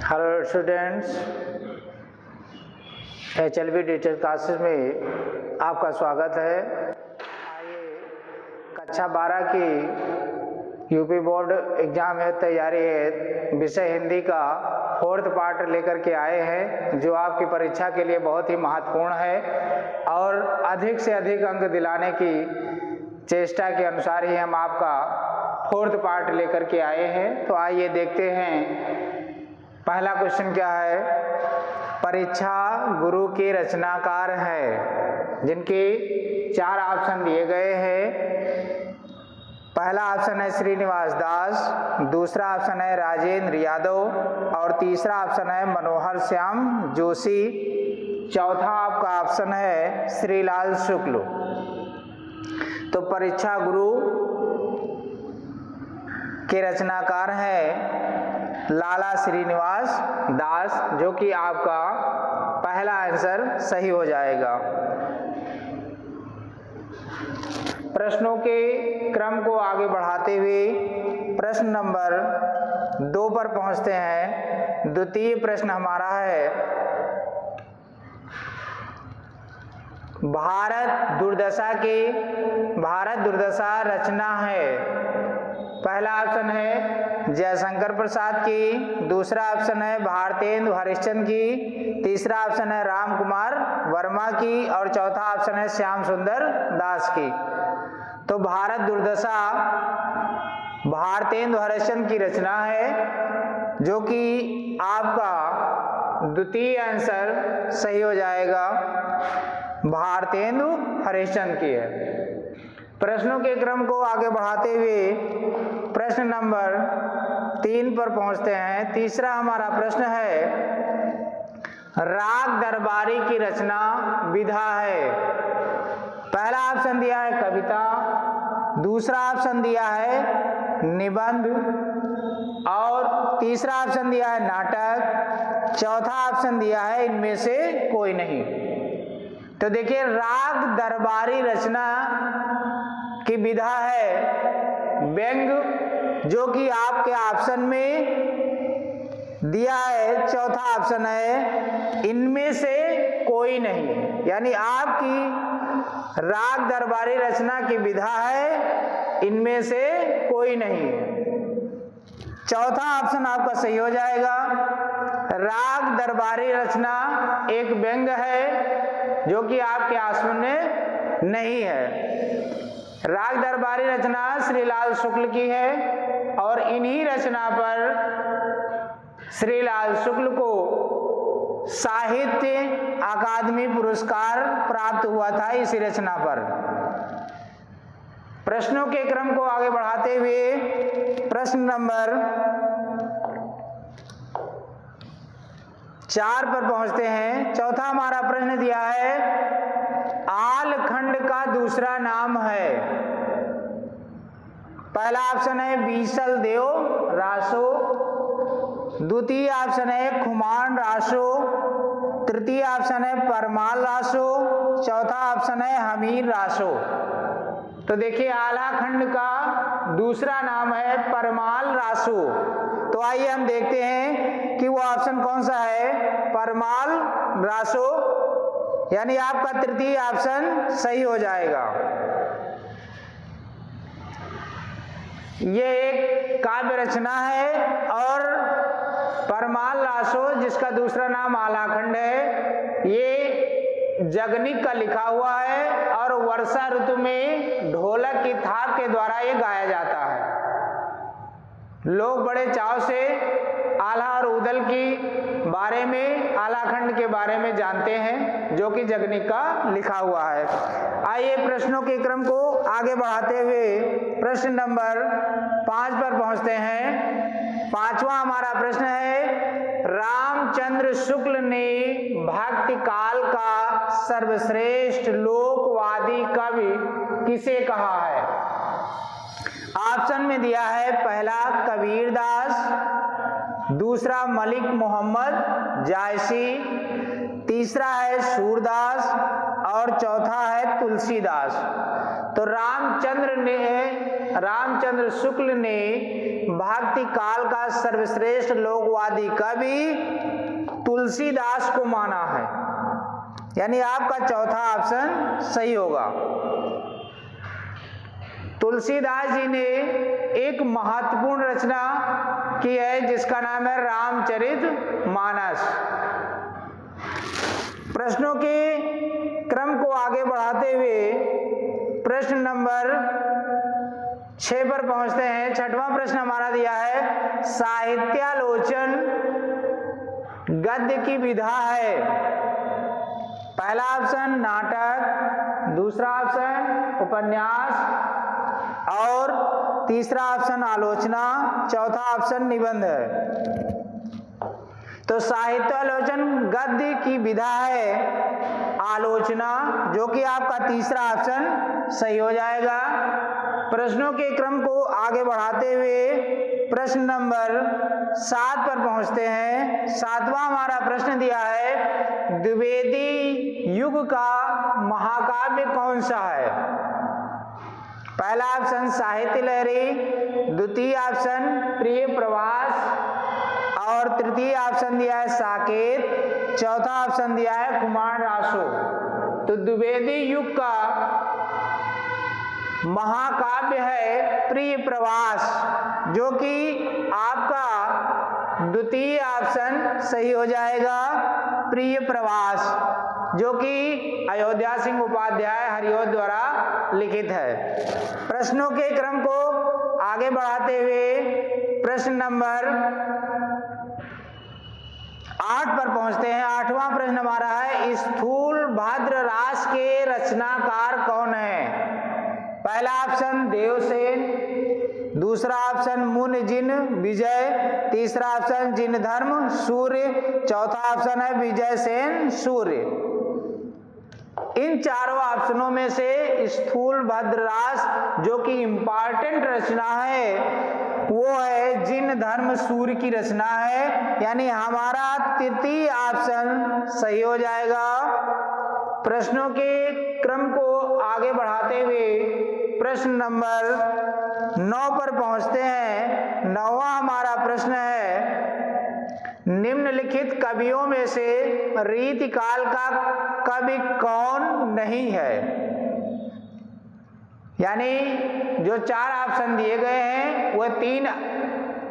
Hello students, HLB digital classes में आपका स्वागत है। आइए कक्षा 12 की यूपी बोर्ड एग्ज़ाम है तैयारी है, विषय हिंदी का 4th पार्ट लेकर के आए हैं, जो आपकी परीक्षा के लिए बहुत ही महत्वपूर्ण है और अधिक से अधिक अंक दिलाने की चेष्टा के अनुसार ही हम आपका 4th पार्ट लेकर के आए हैं। तो आइए देखते हैं पहला क्वेश्चन क्या है। परीक्षा गुरु के रचनाकार है, जिनके 4 ऑप्शन दिए गए हैं। पहला ऑप्शन है श्रीनिवास दास, दूसरा ऑप्शन है राजेंद्र यादव और तीसरा ऑप्शन है मनोहर श्याम जोशी, चौथा आपका ऑप्शन है श्रीलाल शुक्ल। तो परीक्षा गुरु के रचनाकार है लाला श्रीनिवास दास, जो कि आपका पहला आंसर सही हो जाएगा। प्रश्नों के क्रम को आगे बढ़ाते हुए प्रश्न नंबर 2 पर पहुंचते हैं। द्वितीय प्रश्न हमारा है, भारत दुर्दशा रचना है। पहला ऑप्शन है जयशंकर प्रसाद की, दूसरा ऑप्शन है भारतेंदु हरिश्चंद्र की, तीसरा ऑप्शन है राम कुमार वर्मा की और चौथा ऑप्शन है श्याम सुंदर दास की। तो भारत दुर्दशा भारतेंदु हरिश्चंद्र की रचना है, जो कि आपका द्वितीय आंसर सही हो जाएगा, भारतेंदु हरिश्चंद्र की है। प्रश्नों के क्रम को आगे बढ़ाते हुए प्रश्न नंबर 3 पर पहुंचते हैं। तीसरा हमारा प्रश्न है, राग दरबारी की रचना विधा है। पहला ऑप्शन दिया है कविता, दूसरा ऑप्शन दिया है निबंध और तीसरा ऑप्शन दिया है नाटक, चौथा ऑप्शन दिया है इनमें से कोई नहीं। तो देखिए, राग दरबारी रचना की विधा है व्यंग, जो कि आपके ऑप्शन में दिया है, चौथा ऑप्शन है इनमें से कोई नहीं। यानी आपकी राग दरबारी रचना की विधा है इनमें से कोई नहीं। चौथा ऑप्शन आपका सही हो जाएगा। राग दरबारी रचना एक व्यंग है, जो कि आपके ऑप्शन में नहीं है। राग दरबारी रचना श्रीलाल शुक्ल की है और इन्हीं रचना पर श्रीलाल शुक्ल को साहित्य अकादमी पुरस्कार प्राप्त हुआ था इसी रचना पर। प्रश्नों के क्रम को आगे बढ़ाते हुए प्रश्न नंबर 4 पर पहुंचते हैं। चौथा हमारा प्रश्न दिया है, आलखंड का दूसरा नाम है। पहला ऑप्शन है बीसल देव रासो, द्वितीय ऑप्शन है खुमान रासो, तृतीय ऑप्शन है परमाल रासो, चौथा ऑप्शन है हमीर रासो। तो देखिए, आलाखंड का दूसरा नाम है परमाल रासो। तो आइए हम देखते हैं कि वो ऑप्शन कौन सा है, परमाल रासो, यानी आपका तृतीय ऑप्शन सही हो जाएगा। ये एक काव्य रचना है और परमाल रासो, जिसका दूसरा नाम आलाखंड है, ये जगनिक का लिखा हुआ है और वर्षा ऋतु में ढोलक की थाप के द्वारा ये गाया जाता है। लोग बड़े चाव से आला और उदल की बारे में, आलाखंड के बारे में जानते हैं, जो कि जगनिक का लिखा हुआ है। आइए प्रश्नों के क्रम को आगे बढ़ाते हुए प्रश्न नंबर 5 पर पहुंचते हैं। पांचवा हमारा प्रश्न है, रामचंद्र शुक्ल ने भक्ति काल का सर्वश्रेष्ठ लोकवादी कवि किसे कहा है। ऑप्शन में दिया है पहला कबीर दास, दूसरा मलिक मोहम्मद जायसी, तीसरा है सूरदास और चौथा है तुलसीदास। तो रामचंद्र शुक्ल ने भक्ति काल का सर्वश्रेष्ठ लोकवादी कवि तुलसीदास को माना है, यानी आपका चौथा ऑप्शन सही होगा। तुलसीदास जी ने एक महत्वपूर्ण रचना की है जिसका नाम है रामचरितमानस। प्रश्नों के क्रम को आगे बढ़ाते हुए प्रश्न नंबर 6 पर पहुंचते हैं। छठवां प्रश्न हमारा दिया है, साहित्यालोचन गद्य की विधा है। पहला ऑप्शन नाटक, दूसरा ऑप्शन उपन्यास और तीसरा ऑप्शन आलोचना, चौथा ऑप्शन निबंध है। तो साहित्यालोचन गद्य की विधा है आलोचना, जो कि आपका तीसरा ऑप्शन सही हो जाएगा। प्रश्नों के क्रम को आगे बढ़ाते हुए प्रश्न नंबर 7 पर पहुंचते हैं। 7वां हमारा प्रश्न दिया है, द्विवेदी युग का महाकाव्य कौन सा है? पहला ऑप्शन साहित्य लहरी, द्वितीय ऑप्शन प्रिय प्रवास और तृतीय ऑप्शन दिया है साकेत, चौथा ऑप्शन दिया है कुमार रासो। तो द्विवेदी युग का महाकाव्य है प्रिय प्रवास, जो कि आपका द्वितीय ऑप्शन सही हो जाएगा, प्रिय प्रवास, जो कि अयोध्या सिंह उपाध्याय हरिओद द्वारा लिखित है। प्रश्नों के क्रम को आगे बढ़ाते हुए प्रश्न नंबर 8 पर पहुंचते हैं। 8वां प्रश्न हमारा है, स्थूल भद्र रास के रचनाकार कौन है? पहला ऑप्शन देवसेन, दूसरा ऑप्शन मुन जिन विजय, तीसरा ऑप्शन जिन धर्म सूर्य, चौथा ऑप्शन है विजय सेन सूर्य। इन चारों ऑप्शनों में से स्थूल भद्र रास जो कि इंपॉर्टेंट रचना है वो है जिन धर्म सूर्य की रचना है, यानी हमारा तृतीय ऑप्शन सही हो जाएगा। प्रश्नों के क्रम को आगे बढ़ाते हुए प्रश्न नंबर 9 पर पहुंचते हैं। 9वां हमारा प्रश्न है, निम्नलिखित कवियों में से रीतिकाल का कवि कौन नहीं है? यानी जो 4 ऑप्शन दिए गए हैं वो 3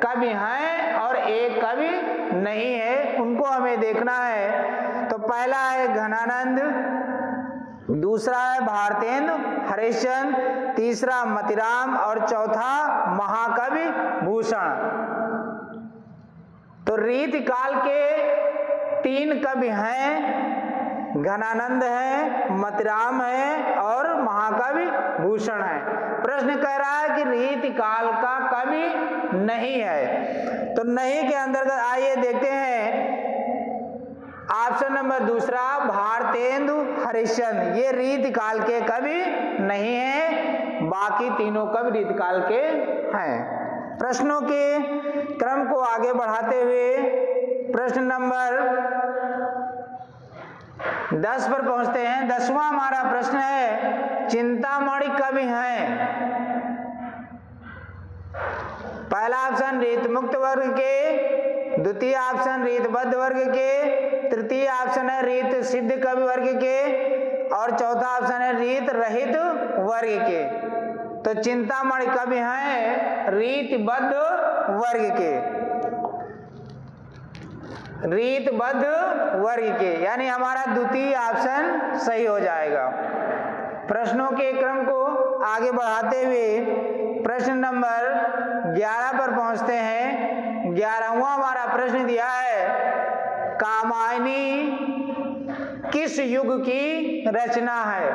कवि हैं और एक कवि नहीं है, उनको हमें देखना है। तो पहला है घनानंद, दूसरा है भारतेंदु हरिश्चंद्र, तीसरा मतिराम और चौथा महाकवि भूषण। तो रीतिकाल के 3 कवि हैं, घनानंद है, मतिराम है और महाकवि भूषण है। प्रश्न कह रहा है कि रीतिकाल का कवि नहीं है, तो नहीं के अंतर्गत आइए देखते हैं ऑप्शन नंबर दूसरा भारतेंदु हरिश्चंद्र, ये रीतिकाल के कवि नहीं है, बाकी तीनों कवि रीतिकाल के हैं। प्रश्नों के क्रम को आगे बढ़ाते हुए प्रश्न नंबर 10 पर पहुंचते हैं। 10वां हमारा प्रश्न है, चिंतामणि कवि हैं? पहला ऑप्शन रीतमुक्त वर्ग के, द्वितीय ऑप्शन रीतबद्ध वर्ग के, तृतीय ऑप्शन है रीत सिद्ध कवि वर्ग के और चौथा ऑप्शन है रीत रहित वर्ग के। तो चिंतामणि कवि हैं रीतबद्ध वर्ग के, रीतबद्ध वर्ग के, यानी हमारा द्वितीय ऑप्शन सही हो जाएगा। प्रश्नों के क्रम को आगे बढ़ाते हुए प्रश्न नंबर 11 पर पहुंचते हैं। 11वां हमारा प्रश्न दिया है, कामायनी किस युग की रचना है?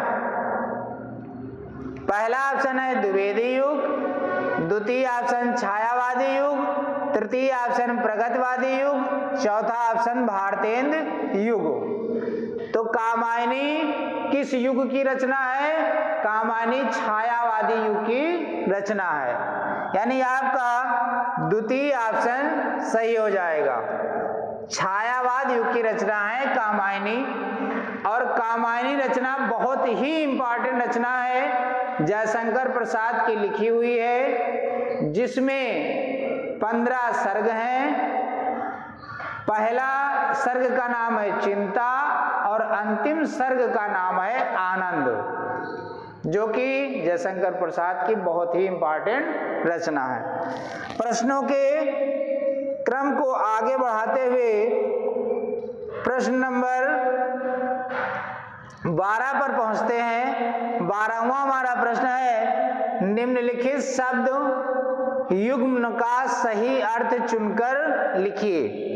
पहला ऑप्शन है द्विवेदी युग, द्वितीय ऑप्शन छायावादी युग, तृतीय ऑप्शन प्रगतवादी युग, चौथा ऑप्शन भारतेंद्र युग। तो कामायनी किस युग की रचना है? कामायनी छायावादी युग की रचना है, यानी आपका द्वितीय ऑप्शन सही हो जाएगा। छायावाद युग की रचना है कामायनी। और कामायनी रचना बहुत ही इंपॉर्टेंट रचना है, जयशंकर प्रसाद की लिखी हुई है, जिसमें 15 सर्ग हैं। पहला सर्ग का नाम है चिंता और अंतिम सर्ग का नाम है आनंद, जो कि जयशंकर प्रसाद की बहुत ही इंपॉर्टेंट रचना है। प्रश्नों के क्रम को आगे बढ़ाते हुए प्रश्न नंबर 12 पर पहुंचते हैं। 12वां हमारा प्रश्न है, निम्नलिखित शब्द युग्म का सही अर्थ चुनकर लिखिए।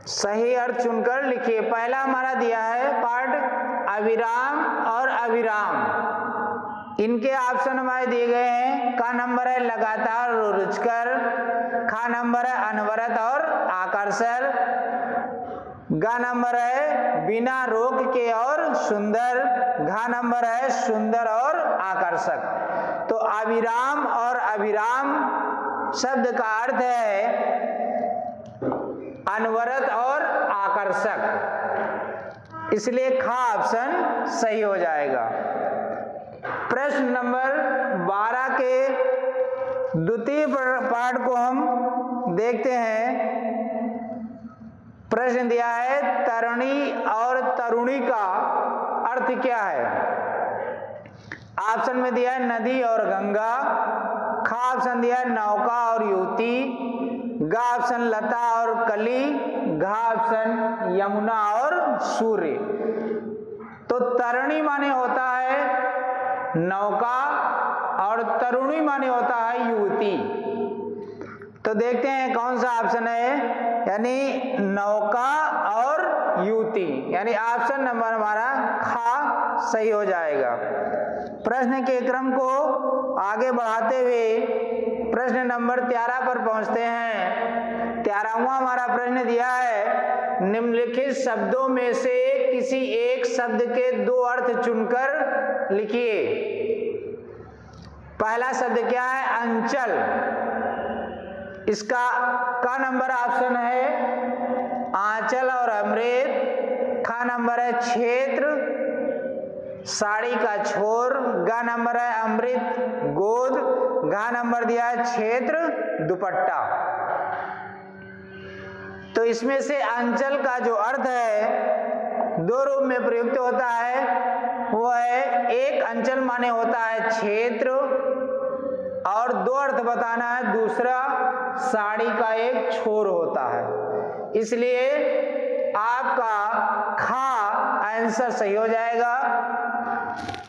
सही अर्थ चुनकर लिखिए। पहला हमारा दिया है पाठ अविराम और अविराम। इनके ऑप्शन हमारे दिए गए हैं। का नंबर है लगातार और रुचकर, खा नंबर है अनवरत और आकर्षण, गा नंबर है बिना रोक के और सुंदर, घा नंबर है सुंदर और आकर्षक। तो अविराम और अविराम शब्द का अर्थ है अनवरत और आकर्षक, इसलिए खा ऑप्शन सही हो जाएगा। प्रश्न नंबर 12 के द्वितीय पाठ को हम देखते हैं। प्रश्न दिया है तरणी और तरुणी का अर्थ क्या है। ऑप्शन में दिया है नदी और गंगा, खा ऑप्शन दिया है नौका और युवती, गा ऑप्शन लता और कली, घा ऑप्शन यमुना और सूर्य। तो तरणी माने होता है नौका और तरुणी माने होता है युवती। तो देखते हैं कौन सा ऑप्शन है, यानी नौका और युवती, यानी ऑप्शन नंबर हमारा खा सही हो जाएगा। प्रश्न के क्रम को आगे बढ़ाते हुए प्रश्न नंबर 13 पर पहुंचते हैं। 13वां हमारा प्रश्न दिया है, निम्नलिखित शब्दों में से किसी एक शब्द के 2 अर्थ चुनकर लिखिए। पहला शब्द क्या है, अंचल। इसका का नंबर ऑप्शन है आंचल और अमृत, खा नंबर है क्षेत्र, साड़ी का छोर, गा नंबर है अमृत गोद, घा नंबर दिया है क्षेत्र दुपट्टा। तो इसमें से अंचल का जो अर्थ है 2 रूप में प्रयुक्त होता है। वो है, एक अंचल माने होता है क्षेत्र और 2 अर्थ बताना है, दूसरा साड़ी का एक छोर होता है। इसलिए आपका खा आंसर सही हो जाएगा।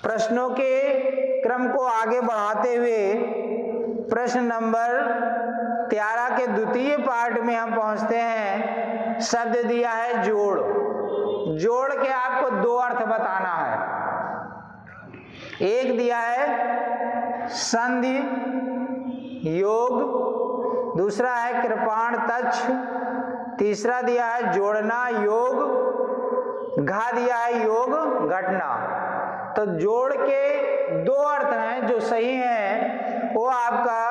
प्रश्नों के क्रम को आगे बढ़ाते हुए प्रश्न नंबर 13 के द्वितीय पार्ट में हम पहुंचते हैं। शब्द दिया है जोड़। जोड़ के आपको 2 अर्थ बताना है। एक दिया है संधि योग, दूसरा है कृपाण तच्छ, तीसरा दिया है जोड़ना योग, घा दिया है योग घटना। तो जोड़ के 2 अर्थ हैं जो सही हैं, वो आपका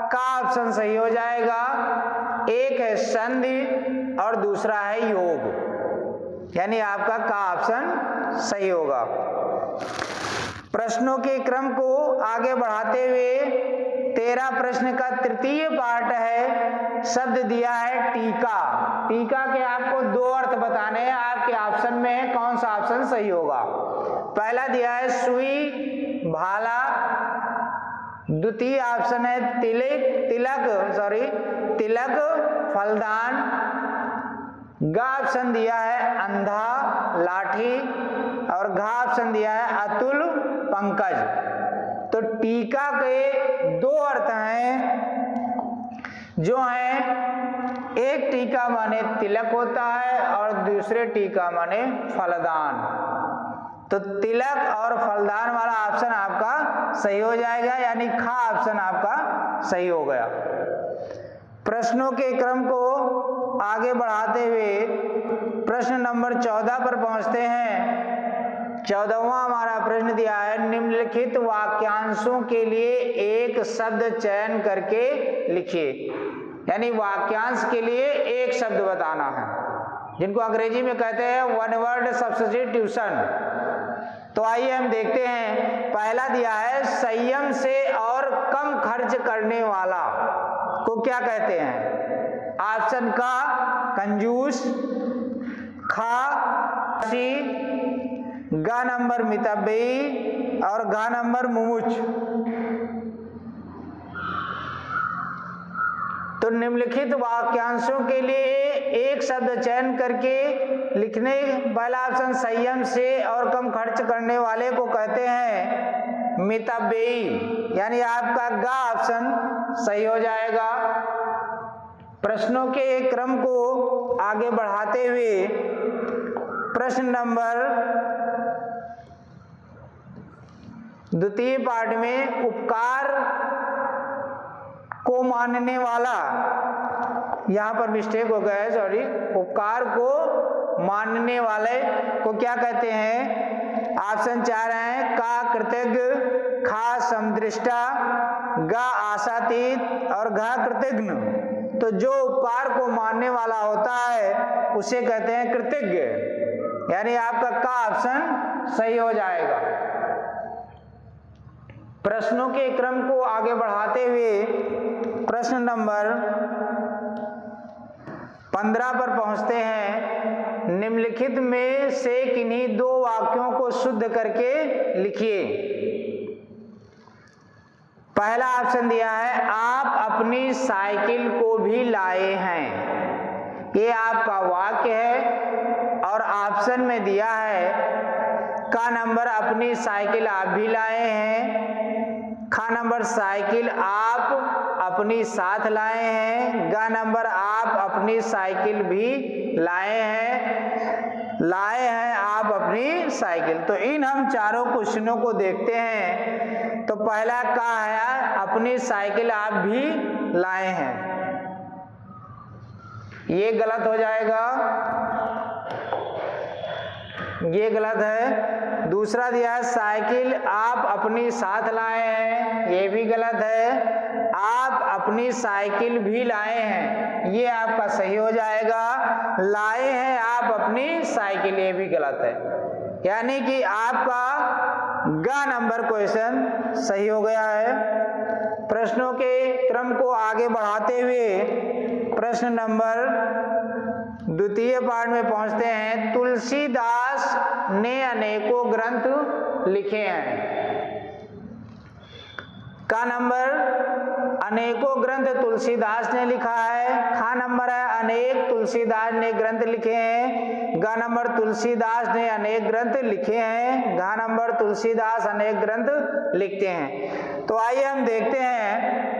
का ऑप्शन सही हो जाएगा। एक है संधि और दूसरा है योग, यानी आपका का ऑप्शन सही होगा। प्रश्नों के क्रम को आगे बढ़ाते हुए 13 प्रश्न का तृतीय पार्ट है। शब्द दिया है टीका। टीका के आपको 2 अर्थ बताने हैं, आपके ऑप्शन में है, कौन सा ऑप्शन सही होगा। पहला दिया है सुई भाला, द्वितीय ऑप्शन है तिलक फलदान, गा ऑप्शन दिया है अंधा लाठी और घा ऑप्शन दिया है अतुल पंकज। तो टीका के 2 अर्थ हैं जो हैं, एक टीका माने तिलक होता है और दूसरे टीका माने फलदान। तो तिलक और फलदान वाला ऑप्शन आपका सही हो जाएगा, यानी खा ऑप्शन आपका सही हो गया। प्रश्नों के क्रम को आगे बढ़ाते हुए प्रश्न नंबर 14 पर पहुंचते हैं। 14वां हमारा प्रश्न दिया है, निम्नलिखित वाक्यांशों के लिए एक शब्द चयन करके लिखिए। यानी वाक्यांश के लिए एक शब्द बताना है। जिनको अंग्रेजी में कहते हैं वन वर्ड सब्स्टिट्यूशन। तो आइए हम देखते हैं, पहला दिया है संयम से और कम खर्च करने वाला को क्या कहते हैं? ऑप्शन का कंजूस, खा सी, गा नंबर मितव्ययी और गा नंबर मुमुच। तो निम्नलिखित वाक्यांशों के लिए एक शब्द चयन करके लिखने। पहला ऑप्शन संयम से और कम खर्च करने वाले को कहते हैं मितव्ययी, यानी आपका गा ऑप्शन सही हो जाएगा। प्रश्नों के क्रम को आगे बढ़ाते हुए प्रश्न नंबर द्वितीय पार्ट में उपकार को मानने वाला, यहां पर मिस्टेक हो गया है, सॉरी। उपकार को मानने वाले को क्या कहते हैं? ऑप्शन 4 है का कृतज्ञ, खा समदृष्टा, गा आशातीत और घा कृतज्ञ। तो जो उपकार को मानने वाला होता है उसे कहते हैं कृतज्ञ, यानी आपका का ऑप्शन सही हो जाएगा। प्रश्नों के क्रम को आगे बढ़ाते हुए प्रश्न नंबर 15 पर पहुंचते हैं। निम्नलिखित में से किन्हीं दो वाक्यों को शुद्ध करके लिखिए। पहला ऑप्शन दिया है आप अपनी साइकिल को भी लाए हैं, ये आपका वाक्य है। और ऑप्शन में दिया है का नंबर अपनी साइकिल आप भी लाए हैं, खा नंबर साइकिल आप अपनी साथ लाए हैं, गा नंबर आप अपनी साइकिल भी लाए हैं आप अपनी साइकिल। तो इन हम चारों क्वेश्चनों को देखते हैं। तो पहला का है अपनी साइकिल आप भी लाए हैं, ये गलत हो जाएगा, ये गलत है। दूसरा दिया है साइकिल आप अपनी साथ लाए हैं, ये भी गलत है। आप अपनी साइकिल भी लाए हैं, ये आपका सही हो जाएगा। लाए हैं आप अपनी साइकिल, ये भी गलत है, यानी कि आपका गा नंबर क्वेश्चन सही हो गया है। प्रश्नों के क्रम को आगे बढ़ाते हुए प्रश्न नंबर द्वितीय पार्ट में पहुंचते हैं। तुलसीदास ने अनेकों ग्रंथ लिखे हैं, का नंबर अनेकों ग्रंथ तुलसीदास ने लिखा है, खा नंबर है अनेक तुलसीदास ने ग्रंथ लिखे हैं, गा नंबर तुलसीदास ने अनेक ग्रंथ लिखे हैं, घा नंबर तुलसीदास अनेक ग्रंथ लिखते हैं। तो आइए हम देखते हैं,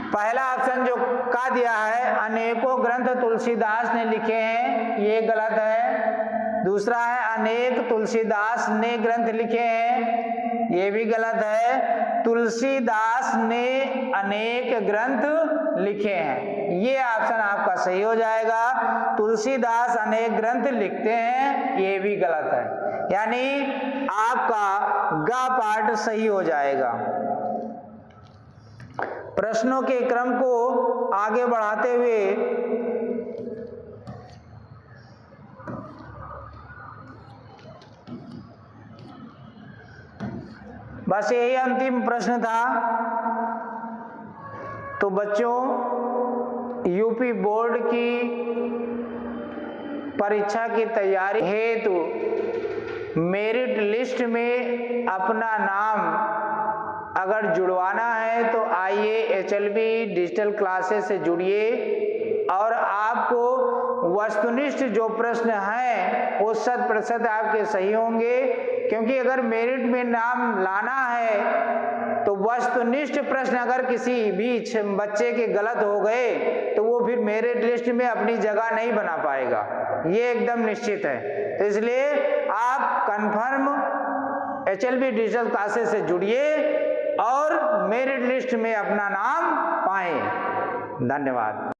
पहला ऑप्शन जो का दिया है अनेकों ग्रंथ तुलसीदास ने लिखे हैं, ये गलत है। दूसरा है अनेक तुलसीदास ने ग्रंथ लिखे हैं, ये भी गलत है। तुलसीदास ने अनेक ग्रंथ लिखे हैं, ये ऑप्शन आपका सही हो जाएगा। तुलसीदास अनेक ग्रंथ लिखते हैं, ये भी गलत है, यानी आपका गा पार्ट सही हो जाएगा। प्रश्नों के क्रम को आगे बढ़ाते हुए बस यही अंतिम प्रश्न था। तो बच्चों, यूपी बोर्ड की परीक्षा की तैयारी हेतु मेरिट लिस्ट में अपना नाम अगर जुड़वाना है तो आइए HLB डिजिटल क्लासेस से जुड़िए और आपको वस्तुनिष्ठ जो प्रश्न हैं वो 100% आपके सही होंगे, क्योंकि अगर मेरिट में नाम लाना है तो वस्तुनिष्ठ प्रश्न अगर किसी भी बच्चे के गलत हो गए तो वो फिर मेरिट लिस्ट में अपनी जगह नहीं बना पाएगा, ये एकदम निश्चित है। तो इसलिए आप कंफर्म HLB डिजिटल क्लासेस से जुड़िए और मेरिट लिस्ट में अपना नाम पाएं। धन्यवाद।